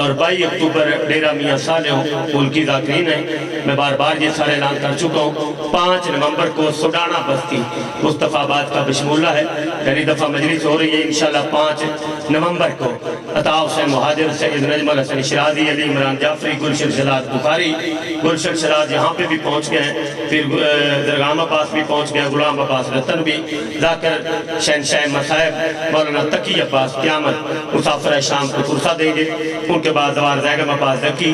اور 22 اکتوبر ڈیرہ میاں صالح پھول کی ذاکرین ہیں۔ میں بار بار یہ سارے اعلان کر چکا ہوں، 5 نومبر کو سوڈانہ بستی مصطفیٰ آباد کا بشمولہ ہے، پہلی دفعہ مجلس ہو رہی ہے انشاءاللہ 5 نومبر کو۔ عطا حسین مہاجر، سید نجم الحسن شرازی، علی عمران جعفری، گلشن شہزاد بخاری، گلشن شہزاد یہاں پہ بھی پہنچ گئے ہیں، پھر درگام عباس بھی پہنچ گئے، غلام عباس رتن بھی، ذاکر شہنشاہ مصائب مولانا تقی عباس قیامت مسافر شام کو فرصہ دیں گے۔ ان کے بعد دوار زیگم عباس ذکی،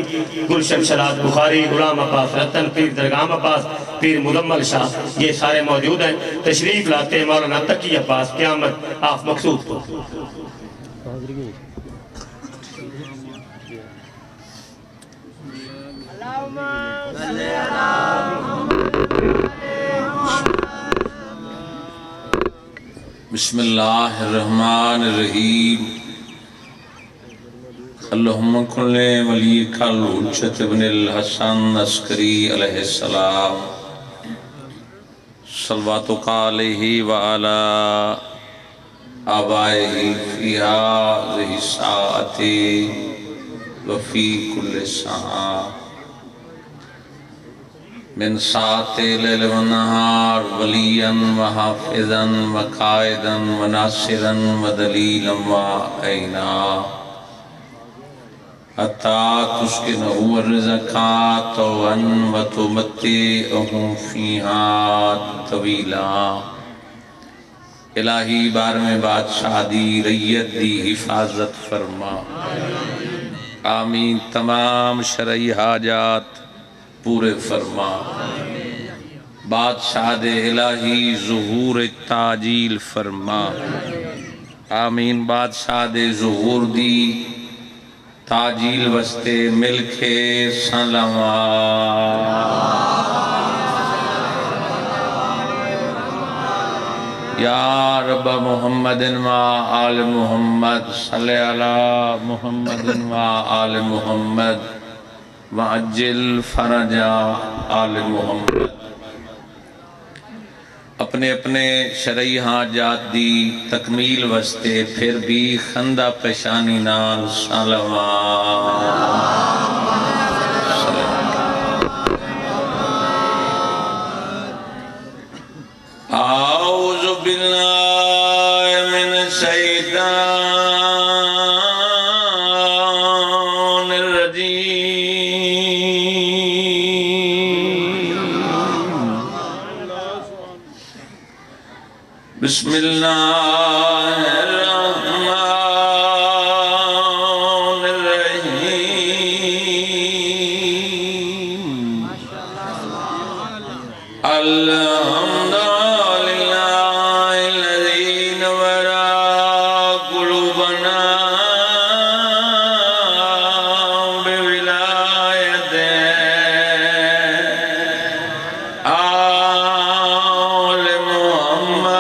گلشن شہزاد بخاری، غلام عباس رتن، پھر درگام عباس، پھر مدمل شاہ، یہ سارے موجود ہیں۔ تشریف لاتے ہیں مولانا تقی عباس قیامت آف مقصود کو۔ بسم اللہ الرحمن الرحیم اللہم کن ولیک الحجت ابن الحسن عسکری علیہ السلام صلواتک علیہ وعلا آبائہ فی هذه الساعة وفی کل ساعة من ساعت لیل و نہار ولیاً و حافظاً و قائداً و ناصراً و دلیلاً و عینا حتی تسکنہو الرزقات و تمتعہو فیہا طویلا۔ الہی بار میں بادشاہ دی ریت دی حفاظت فرما، آمین۔ تمام شرعی حاجات پورے فرما، بادشاہ دے الہی ظہور تاجیل فرما، آمین۔ بادشاہ دے ظہور دی تاجیل وستے مل کے سلام۔ یا رب محمد و آل محمد صلی علی محمد و آل محمد وعجل فرجا آل محمد۔ اپنے اپنے شرعی حاجات دی تکمیل وستے پھر بھی خندہ پیشانی نال سلام۔ اعوذ باللہ من الشیطان بسم اللہ الرحمن الرحیم۔ الحمد للہ الذی نور قلوبنا بولایتہ آل محمد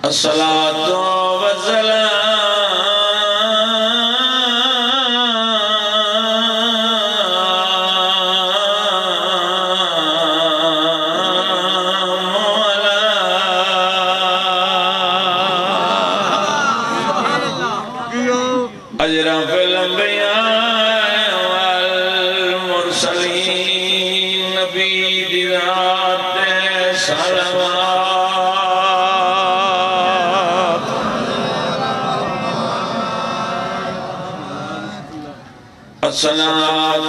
الصلاة والسلام على أشرف الأنبياء والمرسلين نبي ذات صلوات الصلاة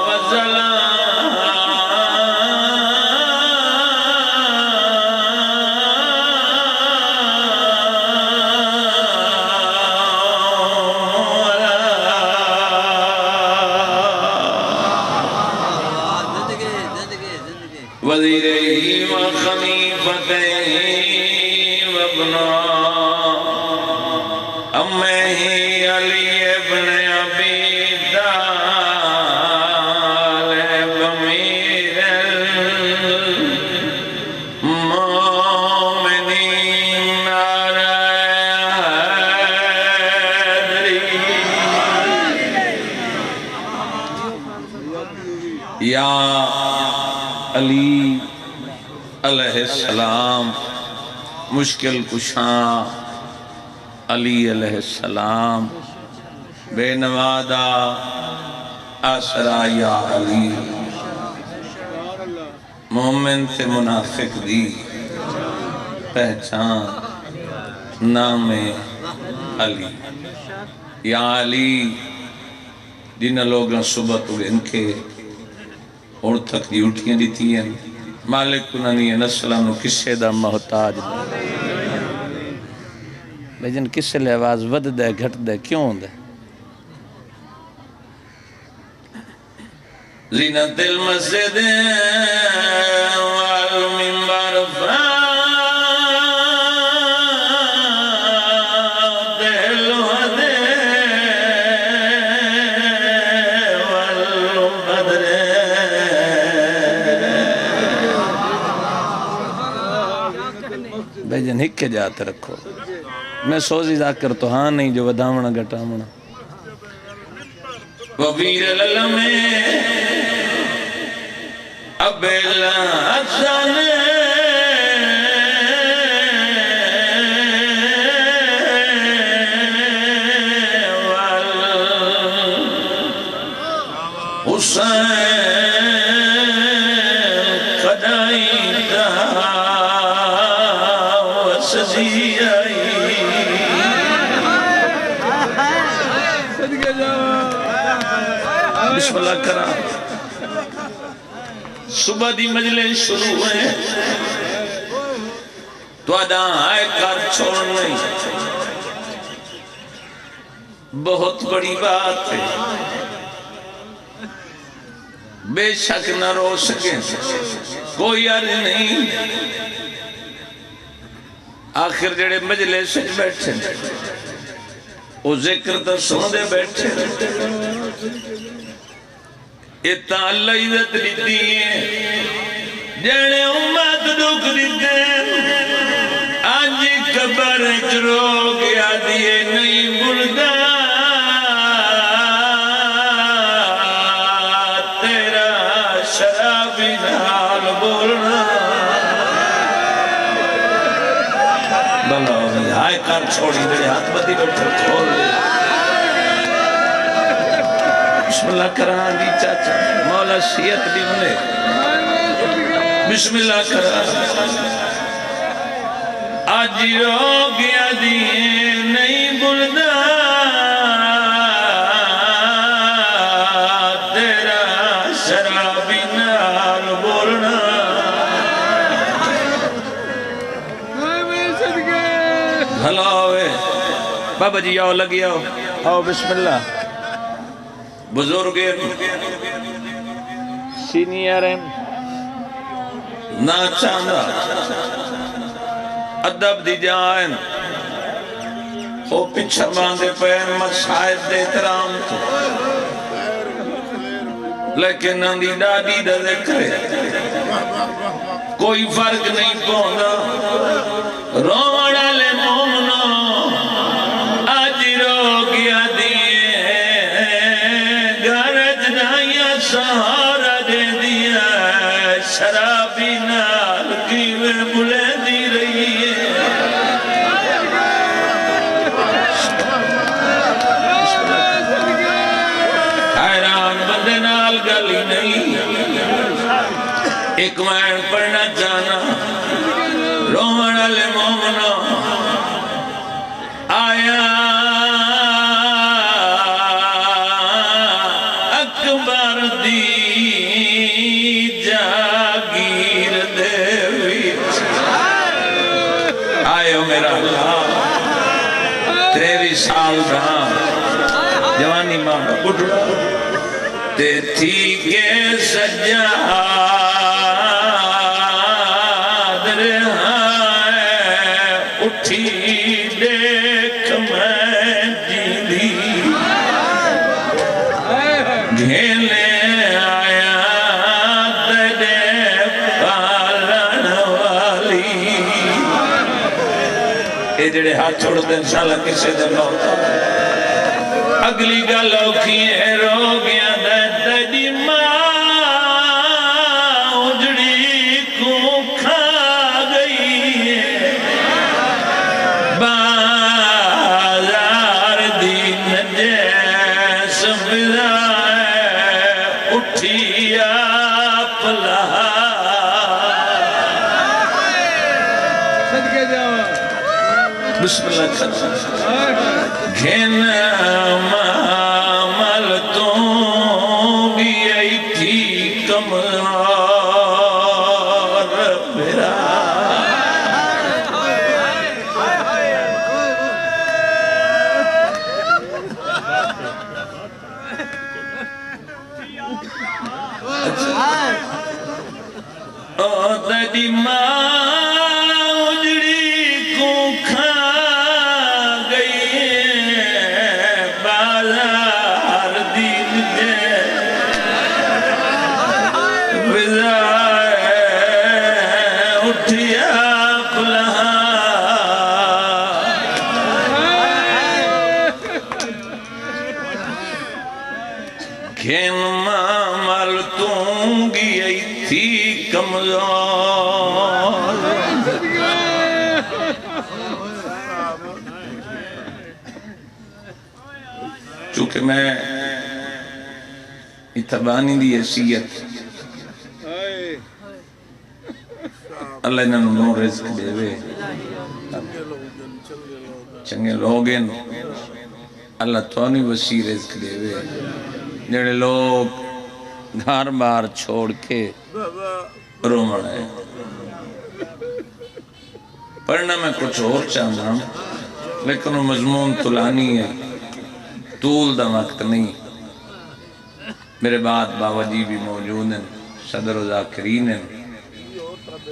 والسلام وزیرہی و خلیفتہی و ابنا امہی علی ابن ابی طالب امیر المومنین نعرہ حیدری۔ یا علی علی علیہ السلام، مشکل کشاں علی علیہ السلام، بے نوادا آسرا یا علی، مومن تے منافق دی پہچان نام علی۔ یا علی جنہ لوگاں صبح تو ان کے اور تک دی اٹھیاں دیتی ہیں، مالک انہی نسلہ نو کسے دا محتاج لیکن کسے لئے آواز ود دے گھٹ دے کیوں دے؟ زینت المسجد والمنبر فاتح الهدى والبدر بھائی جن ہک کے جاتے رکھو، میں سوزی ذاکر تو ہاں نہیں جو ودامنا گھٹامنا وبیر العلمِ ابل حسن والحسین قدائیتا وسزیائی بسم اللہ کرا صبح دی مجلس شروع ہے تو ادا آئے کر چھوڑنے بہت بڑی بات ہے، بے شک نہ رو سکیں کوئی عرض نہیں۔ آخر جڑے مجلس سے بیٹھے وہ ذکر تو سن دے بیٹھے، اتنا اللہ عزت لیتی ہے جنے امت دکھ دیتے آج قبر چرو گیا دیئے نہیں بلدا تیرا شرابی نال بولنا بلو آئے کار چھوڑی دے ہاتھ بدی بیٹھے کھول دے بسم اللہ کران دی چاچا مولا سیت بھی ملے بسم اللہ کران آج رو گیا دیئے نہیں بلدا تیرا شرابی نال بولنا بھلا ہوئے بابا جی آؤ لگی آؤ آؤ بسم اللہ بزرگ سینئر نا چاندہ ادب دی جائن وہ پچھا باندے پہن مسائد دے احترام تو لیکن نندی ڈاڈی دا ذکرے کوئی فرق نہیں پہندا روڑا لے مومنو آج رو گیا سہارا دے دیا شرابی نال کیوے بلے دی رہی ہے حیران بندے نال گلی نہیں ایک مین پڑھنا جانا رومن علی مومنو آیا سال رہا جوانی ماں بڑھڑا تے تھی کے سجاد رہا اٹھی دیکھ میں جیدی گھیلے آیا تیرے پالن والی اے جڑے ہاتھ چھوڑ دے انشاءاللہ کسے دے موت اگلی گل اوکھی ہے رو گیا دی ماں اجڑی بسم اللہ کرو گھن مامل تو بھی آئی تھی کمرار میرا او دادی ماں اجڑی کو کھا گئی بازار دین دے وزائے اٹھیا کلہا گھن مامل تونگی ای تھی کمزور چونکہ میں اتبانی دی حیثیت اللہ انہوں نو رزق دے وے چنگے لوگیں اللہ توانی وسیع رزق دے وے جڑے لوگ گھر بار چھوڑ کے رومن ہے پڑھنا میں کچھ اور چاہتا ہوں لیکن وہ مضمون طولانی ہے طول دا وقت نہیں میرے بعد بابا جی بھی موجود ہیں صدر و ذاکرین ہیں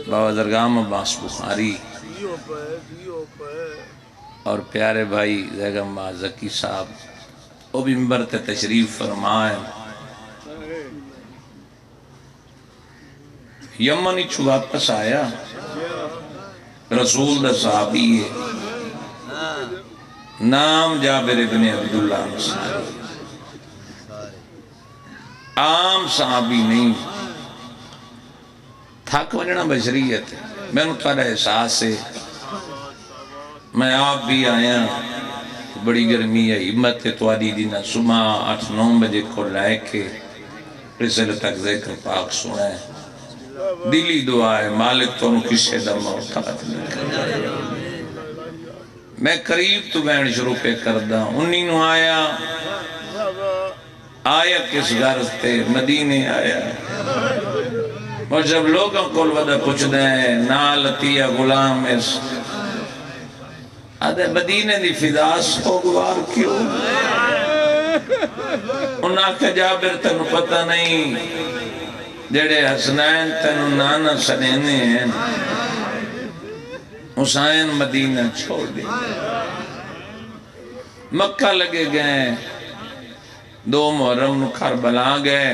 بابا درگام عباس بخاری اور پیارے بھائی زیگم با زکی صاحب وہ بھی ممبر تے تشریف فرمائیں یمنی چھو واپس آیا رسول دا صحابی ہے نام جابر ابن عبداللہ انصاری عام صحابی نہیں تھک وجنا بشریت ہے میں نے تھوڑا احساس ہے میں آپ بھی آیا بڑی گرمی ہے ہمت ہے تواری دینا صبح 8-9 بجے کو لائے کے رسل تک ذکر پاک سنا ہے دلی دعا ہے مالک تو انہوں کسے دم موتات میں قریب تو بین شروع پہ کردہ انہی نو آیا کس غرض تے مدینے آیا اور جب لوگوں کو الودہ پوچھ دیں نالتیہ غلام اس آدھے مدینے دی فداس کو گوار کیوں انہاں کہ جابر تنو پتہ نہیں جڑے حسنین تنو نانا سنینے ہیں حسین مدینہ چھوڑ دی مکہ لگے گئے 2 محرم نو کربلا گئے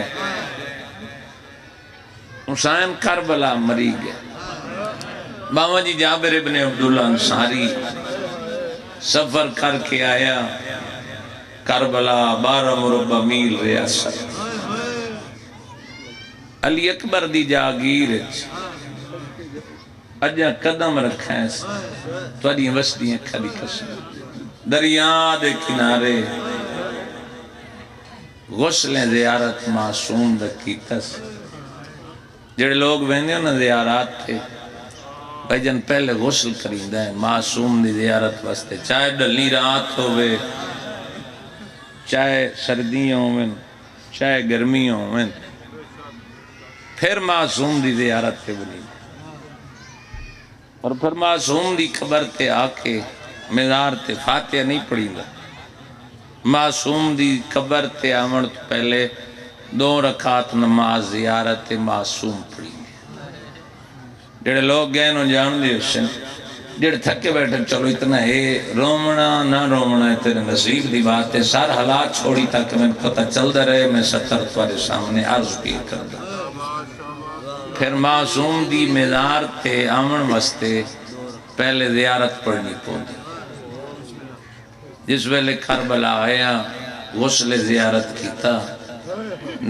حسین کربلا مری گئے بابا جی جابر ابن عبداللہ انصاری سفر کر کے آیا کربلا 12 مربع میل ریاست علی اکبر دی جاگیر اجا قدم رکھا ہے تو اڈی وسطی ہیں کھلی قسم دریا دے کنارے غسل زیارت معصوم دکیتس جڑے لوگ ویندے نا زیارات تھے بھائی جن پہلے غسل کریندہ ہے معصوم دی زیارت واسطے چاہے ڈلنی رات ہوئے چاہے سردیوں ہوئے چاہے گرمیوں ہوئے پھر معصوم دی زیارت تے بنی اور پھر معصوم دی قبر تے آکے مزار تے فاتحہ نہیں پڑھی گا معصوم دی قبر تے آمن تو پہلے 2 رکعت نماز زیارت معصوم پڑھی گے جڑے لوگ گئے نو جان دے حسن جڑے تھکے بیٹھے چلو اتنا ہے رومنا نہ رومنا ہے تیرے نصیب دی بات ہے سار حالات چھوڑی تاکہ میں پتہ چل دے رہے میں 70 تمہارے سامنے عرض بھی کر دوں پھر معصوم دی مزار تے آمن واسطے پہلے زیارت پڑھنی پڑی جس ویلے کربلا آیا غسل زیارت کیتا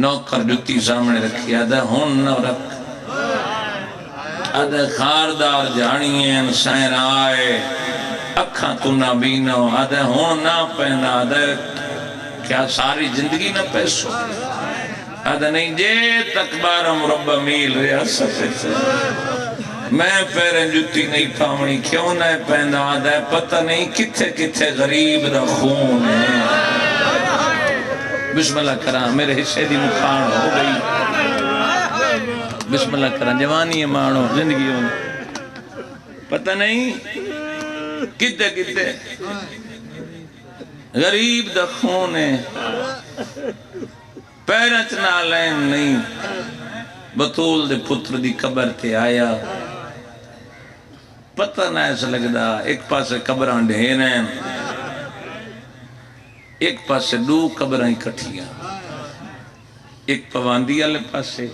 نوکر جتی سامنے رکھی آدھا ہون نہ رکھ آدھا خاردار جانییں سائر آئے اکھاں تو نہ بینو آدھا ہون نہ پہنا آدھا کیا ساری زندگی نہ پیسو آدھا نہیں جے تک 12 مربع میل ریاست میں پیریں جتی نہیں پاونی کیوں نہ پہندا آدھا ہے پتہ نہیں کتھے کتھے غریب دا خون ہے بسم اللہ کرام میرے حصے دی مکھان ہو گئی بسم اللہ کرام جوانی ہے مانو زندگی ہوں پتہ نہیں کتھے کتھے غریب دا خون ہے پیرت نالین نہیں بطول دے پتر دی قبر تے آیا پتہ نہ ایسا لگدا ایک پاسے قبران ڈھیریں ایک پاسے دو قبران اکٹھیاں ایک پواندی والے پاسے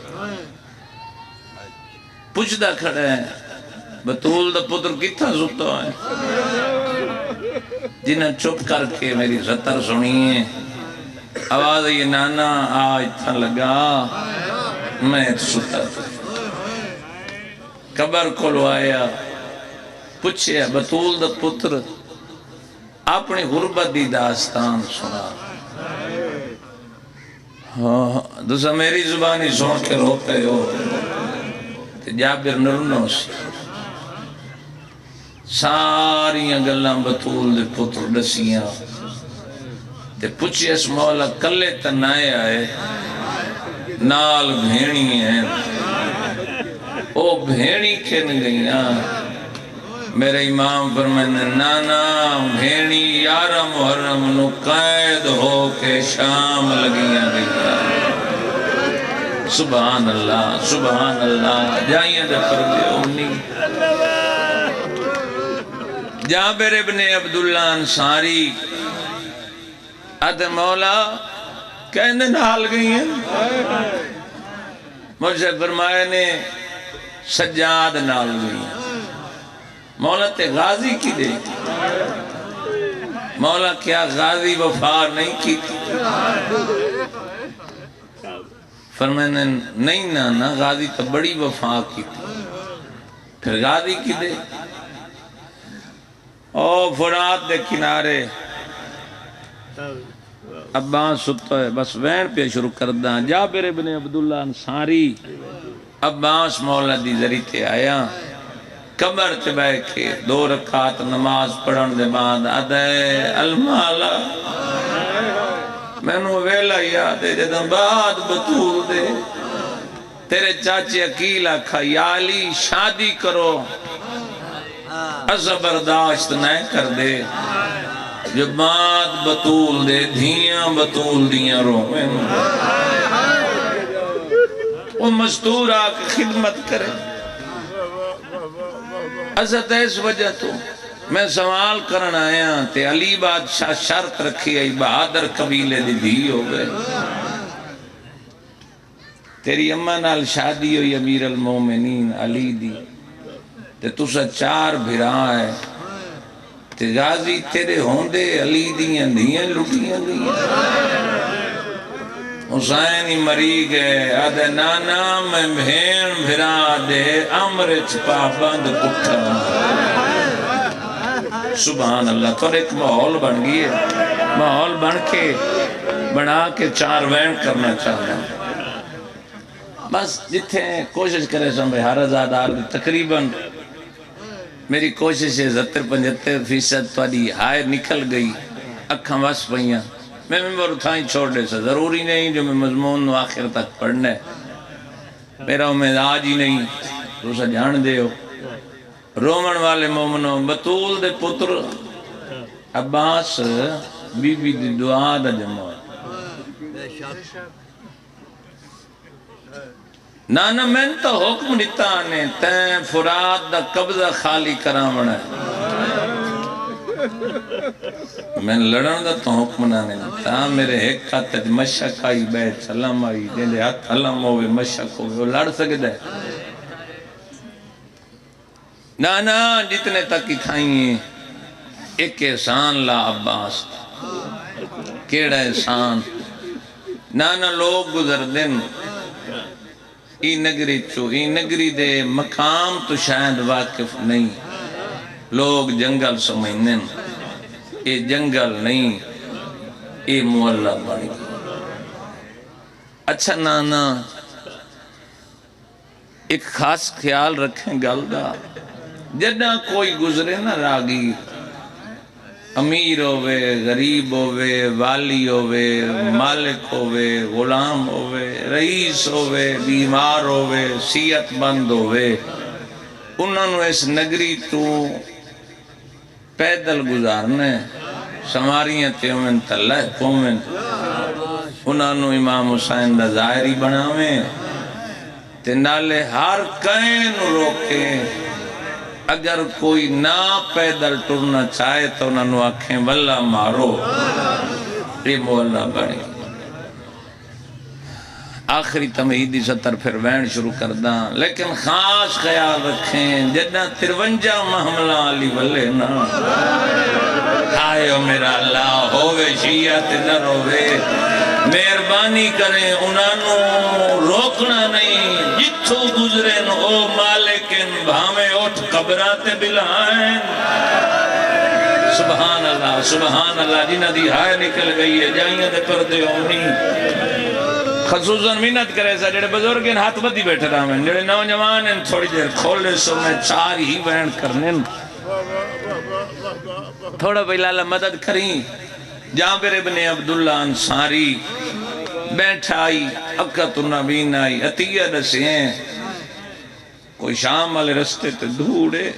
پوچھدا کھڑا ہے بطول دا پتر کتھا ستا ہے جنہیں چپ کر کے میری ستر سنی ہے آواز یہ نانا آج تھا لگا میں ستا قبر کو لو آیا پوچھے بطول دا پتر اپنی غربت دی داستان سنا دوسرا میری زبانی سن کے روتے ہو جابر نرنوس ساریاں گلاں بطول دے پتر دسیاں تے پوچھے اس مولا کلے تنائے آئے نال بھینی ہیں او بھینی کن گئیاں میرے امام فرمائنے نانا بھینی یارہ محرم نو قید ہو کے شام لگیاں گئیاں سبحان اللہ جائیں دے پر دے اونی جابر ابن عبداللہ انصاری آدھے مولا کہنے نال گئی ہیں مجھ سے فرمائے نے سجاد نال گئی ہیں مولا تے غازی کی دے مولا کیا غازی وفا نہیں کی تھی فرمائے نہیں نانا غازی تو بڑی وفا کی تھی پھر غازی کی دے او فرات دے کنارے اباں ستا ہے بس وین پہ شروع کردہ جابر ابن عبداللہ انصاری اباس مولا دی ذریعے آیا قبر تے بیٹھ کے 2 رکعت نماز پڑھن دے بعد آدھے المالا میں نو ویلا یاد ہے جدن بعد بطول دے تیرے چاچے عقیل آکھا یا علی شادی کرو ایسا برداشت نہ کر دے جو بعد بطول دے دھیاں بطول دیاں رویں وہ مستور آکے خدمت کرے عزت اس وجہ تو میں سوال کرن آیا تے علی بادشاہ شرط رکھی ہے بہادر قبیلے دی دھی ہو گئے تیری اماں نال شادی ہوئی امیر المومنین علی دی تے تسا 4 بھرا ہے تے غازی تیرے ہوندے علی دیاں دھیاں لٹیاں دیاں حسینی مری گئے آدھے نانا میں بھین بھرا دے امرچ پابند کٹھا سبحان اللہ تو ایک ماحول بن گئی ہے ماحول بن کے بنا کے 4 وین کرنا چاہتا بس جتھے کوشش کرے سمجھے ہر آزاد تقریباً میری کوشش ہے 70-75% تھوڑی ہائے نکل گئی اکھاں بس پہیاں میں ممبر اتھائیں چھوڑ دے سا ضروری نہیں جو میں مضمون آخر تک پڑھنے میرا امید آج ہی نہیں تو سا جان دے ہو رومن والے مومنوں بطول دے پتر عباس بی بی دی دعا دا جمع نانا میں تو حکم دیتا آنے تین فرات دا قبضہ خالی کرامنا ہے میں لڑن دا تو حکم نانے تا میرے ایک ہاتھ مشک آئی بیت سلام آئی جن دے ہاتھ علم ہوئے مشک ہوئے وہ لڑ سکتا ہے نانا جتنے تک ہی کھائیں ایک احسان لا عباس کیڑا احسان نانا لوگ گزر دن ای نگری چو ای نگری دے مقام تو شاید واقف نہیں لوگ جنگل سمجھنن اے جنگل نہیں اے مولا بن گئی اچھا نانا ایک خاص خیال رکھیں گل دا جدہ کوئی گزرے نا راگی امیر ہوئے غریب ہوئے والی ہوئے مالک ہوئے غلام ہوئے رئیس ہوئے بیمار ہوئے صحت مند ہوئے انہوں نے اس نگری تو پیدل گزارنے سماریاں تیومن تلہ پومن انہوں نے امام حسین دا ظاہری بناویں تے نالے ہر کہیں روکے اگر کوئی نہ پیدل ٹرنا چاہے تو انہوں نے آنکھیں واللہ مارو یہ مولا بڑی آخری تمہیدی سطر پھر وین شروع کرداں لیکن خاص خیال رکھیں جدہ 53 محملہ علی والے نا آئے میرا اللہ ہووے شیعت نہ رووے مہربانی کریں انہوں روکنا نہیں جتھو گزریں او مالکن بھامے اٹھ قبراتے بلائیں سبحان اللہ جنہ دی ہائے نکل گئی ہے جائیاں دے پردے ہونی خصوصاً منت کرے سا جڑے بزرگیں ہاتھ بدی بیٹھے رہا میں جڑے نوجوان ہیں تھوڑی دیر کھولے سو میں 4 ہی بیان کرنے تھوڑا بھائی مدد کریں جابر ابن عبداللہ انصاری بیٹھا آئی اکت النبین آئی عطیہ دسے ہیں کوئی شام والے رستے تے دھوڑے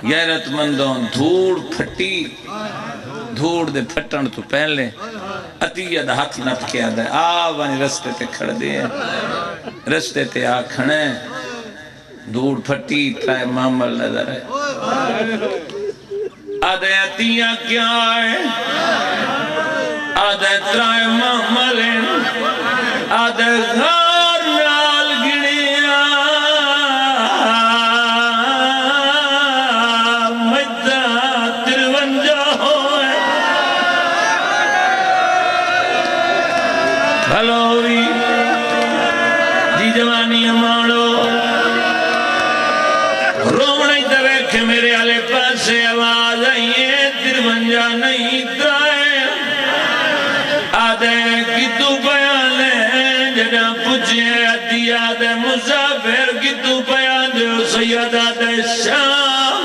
غیرت مندوں دھوڑ پھٹی دھوڑ دے پھٹن تو پہلے عطیہ دا ہاتھ نت کیا دے آوانی رستے تے کھڑ دے رستے تے آ کھڑے دھوڑ پھٹی ترائے معامل نظر ہے آدھے عطیہ کیا ہے آدھے ترائے معامل آدھے گھار نال گڑیا مجدہ 53 ہوئے بھلوی جی جوانی امانو رومنے دوے کہ میرے آلے پاسے آواز آئیے 53 نہیں ترائے آدھے کی تو بیان ہے جنہ پوچھے عدی آدھے مسافر کی تو بیان دے سید آدھے شام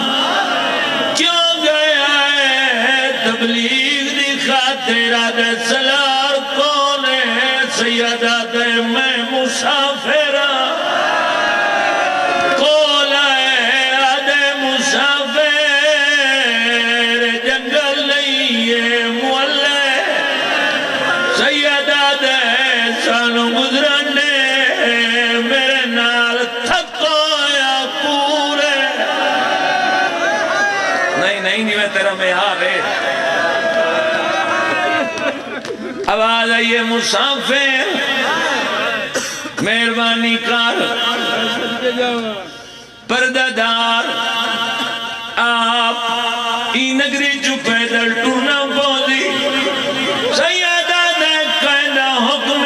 کیوں گیا ہے تبلیغ دی خاطر آدھے سلار کون ہے سید آدھے میں مسافر آواز آئیے مسافر مہربانی کر پردہ دار آپ ای نگری جو پیدل ٹورنا بولی سیدہ دے قیدہ حکم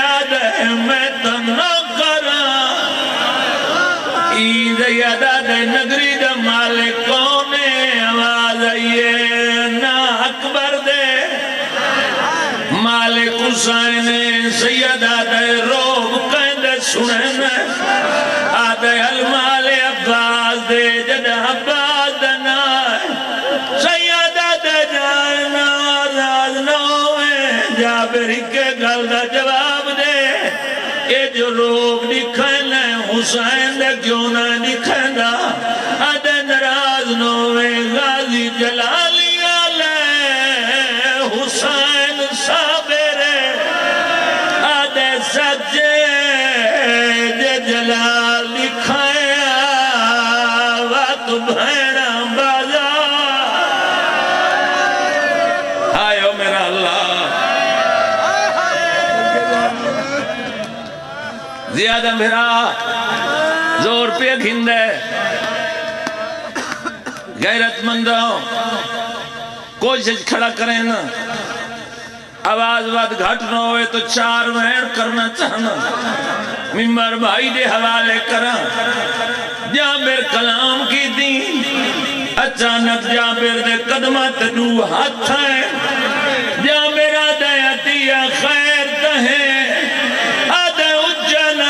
آدھے میں تنہ کرا ای سیدہ دے نگری دے مالک کونے آواز آئیے نا اکبر دے مالک حسین سید آدھے روب کہندے سنیں آدھے المال عباس دے جدہ عباس دنا سید آدھے جائنا آزاد نوے جابری کے گل دا جواب دے اے جو روب دکھیں حسین دے کیوں نہ دکھیں دا آدھے نراز نوے غازی جلالی زیادہ میرا زور پہ گھندے غیرت مندوں کوشش کھڑا کریں نا آواز بات گھٹ نہ ہوئے تو 4 وین کرنا چاہنا ممبر بھائی دے حوالے کرا جابر کلام کی دین اچانک جابر دے قدمت دو ہاتھ ہے جابر آدھے عطیہ خیر تہیں آدھے اجن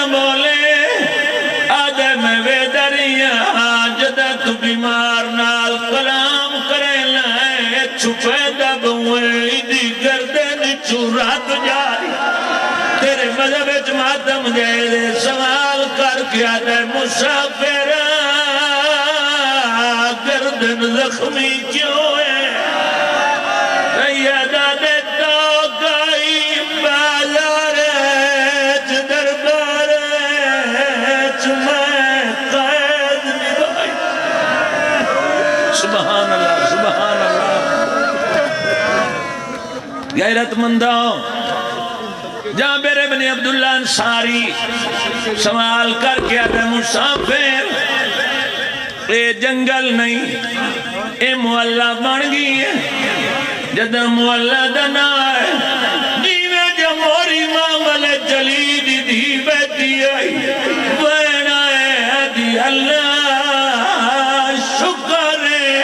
جدہ تو بیمار نال کلام کرے لائے چھپے دبوئے دی گردن چورات جاری تیرے مذہب ماتم دے سوال کر کے آدھے مسافر گردن زخمی کیوں ہے سیدہ دے تو گئی بازار دربار میں قید نبھائی سبحان اللہ سبحان اللہ غیرت مندوں جابر ابن عبداللہ انصاری سوال کر کے آدھے مسافر اے جنگل نہیں اے محلہ بن گئی ہے جدہ محلہ دنا ہے دیوے جمہوری معامل جلیدی دی بیتی آئی وینا ہے دی اللہ شکر ہے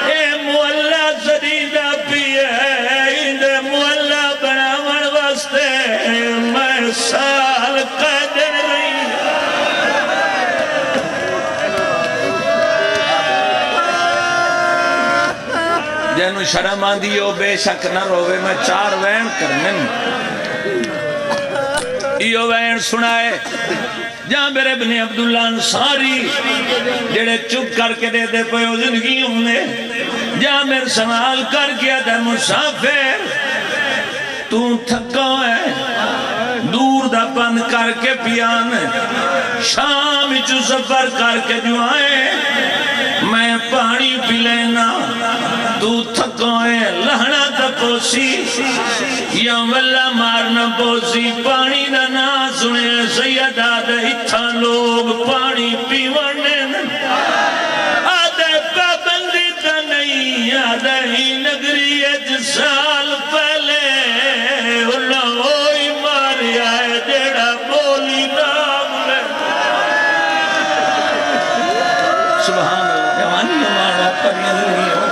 اے محلہ صدیدہ پی ہے اندے محلہ بناون واسطے میں سال قدر رہی جنو شرم آندی ہو بے شک نہ روے میں چار وین کرنن ایو وین سنائے جابر ابن عبداللہ انصاری جڑے چپ کر کے دے پہو زندگیوں نے جابر سوال کر کے دے مسافر تو تھکا ہے دور دا بند کر کے پیان شام چو سفر کر کے جو آئے میں پانی پی لینا تو تھکا ہے لہنا تا پوسی یا واللہ مارنا پوسی پانی دا نا سنے سیدہ دے اتھا لوگ پانی پی ورنے آدھے پابندی تا نہیں آدھے ہی نگری سال پہلے اللہ ہوئی ماری آئے جیڑا بولی نام لے سبحان اللہ جوانی ہمارا پریاں نہیں ہو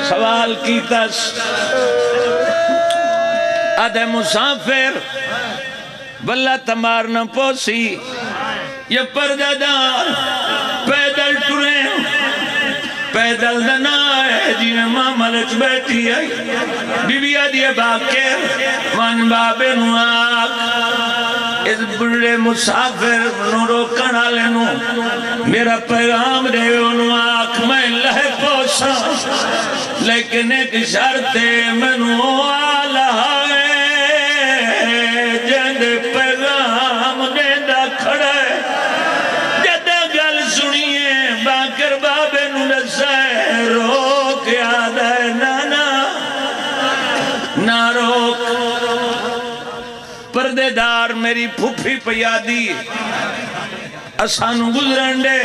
سوال کی تس آدھے مسافر بلہ تمار نہ پوسی یہ پردہ دار پیدل ٹرے پیدل دنا ہے جنہیں ماں ملچ بیٹھی ہے بی بی آدھیے باکر من بابے نو آگ اس بڑے مسافر نو روکن آلے نو میرا پیغام دے انو آگ میں لہ پوسا لیکن ایک شرط میں نو آلہ ہے جند پیغام دے دا کھڑے جدہ گل سنیے باکر بابے نو نسائے روک یاد ہے نانا نہ روک پردے دار میری پھوپھی پیادی اسانو گزرن دے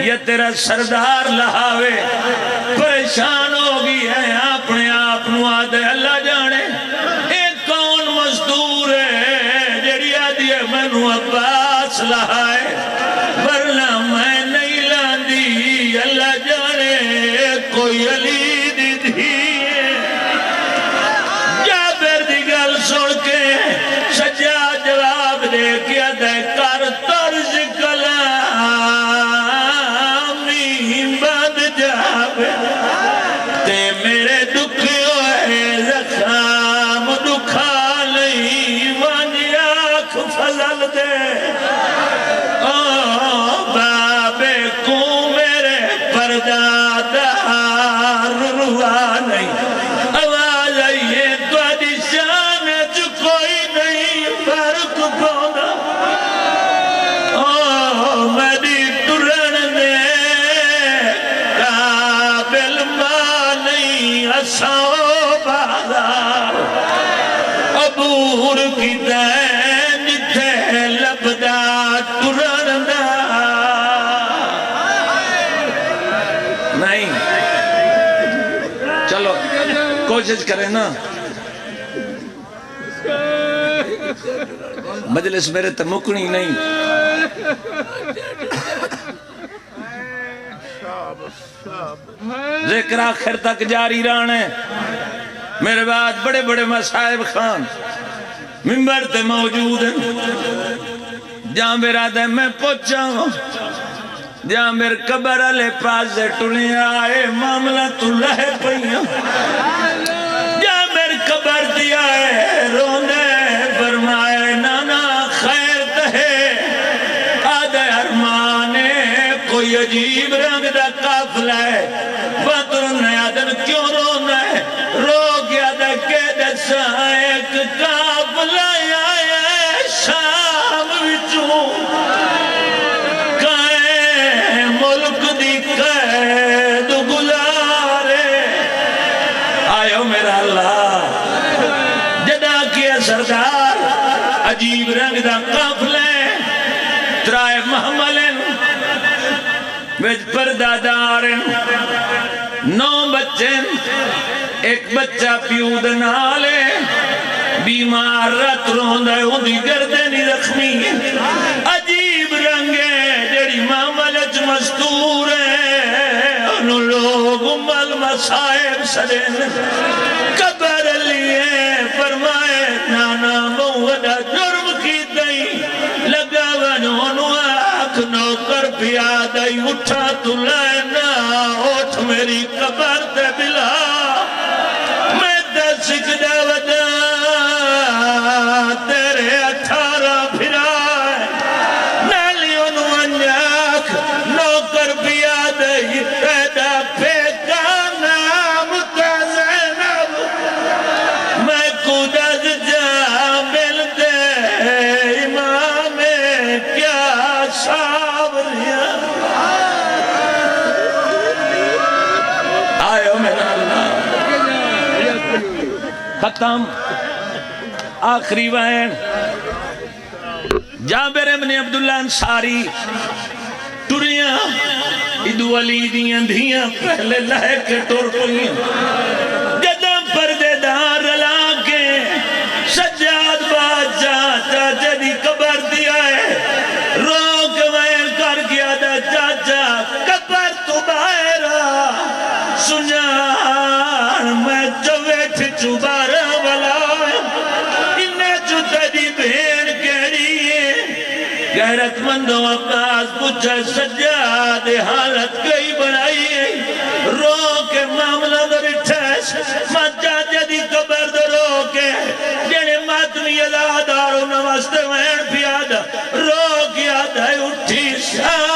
یہ تیرا سردار لہاوے پریشان ہوگی ہے اپنے آپنو آدھے اللہ جانے ایک کون مزدور ہے جڑی آدھی ہے منو عباس لہائے ورنہ میں نہیں لاندی اللہ جانے کوئی علی دی دی جابر دی گل سن کے سجا جواب دے کیا دے کر طرز کلامی بد جابر تے میرے دکھی ہوئے زخام دکھا لئی وانی آنکھ فضل دے بابے کو میرے پردہ دار روا نہیں آواز آئیے تو شان جو کوئی نہیں فرق پودا میری ترن دے قابل ماں نہیں اساں بازار عبور کی دین تھے لبدا ترن دا نہیں چلو کوشش کریں نا مجلس میرے تمکنی نہیں ذکر آخر تک جاری رہنے میرے بعد بڑے بڑے مصائب خان ممبر تے موجود ہیں جہاں میرا دے میں پوچھا جہاں میرے قبر علی پاس سے ٹلیا آئے معاملہ تو لہ پئیاں جہاں میرے قبر دیا ہے رونے فرمائے نانا خیر تہے آدھے ارمانے کوئی عجیب رنگ دا قافلہ ہے بدر نے آدھن کیوں رونا ہے رو گیا دے کے دسا ایک قافلہ آیا شام وچوں کائیں ملک دی قید گزارے آئیو میرا اللہ جدا کیا سردار عجیب رنگ دا قافلہ ترائے محملن ویج پردادارن 9 بچے ایک بچہ پیود نالے بیمار رت روندہ ہوں دی گردنی زخمی عجیب رنگے جڑی معاملت مستور ہے انہوں لوگ مل مسائب سدن قبر لیے فرمائے نانا موہدہ جرم کی دئی لگا ونہوں آنکھ نوکر پیادئی اٹھا تو لینا اٹھ میری قبر تے بلا میں دسک دے ودا تیرے 18 پھرائے نالی انہوں انجاک نوکر پیادئی پیدا پھیکا نام کا زینب میں کودز جا مل دے امام کیا صابریاں آئیو میرا اللہ ختم آخری وین جابر ابن عبداللہ انصاری ٹریاں ادو علی دیاں دھیاں پہلے لہے کے ٹور پوئیاں جدہ پردے دار رلا کے سجاد بادشاہ چاچا دی قبر دیا ہے روک وین کر گیا دا چاچا قبر تو باہرہ سنجان میں چویٹھ چوبارہ والا انہیں چوتا دی بہن کہڑی ہے غیرت مندوں عباس پوچھا سجاد حالت کئی بنائی ہے رو کے معاملہ در اٹھیس مات چاچا دی قبر در رو کے جنہیں ماتمی ازاداروں نمستے وین پیادا رو کیا دائی اٹھی شاہ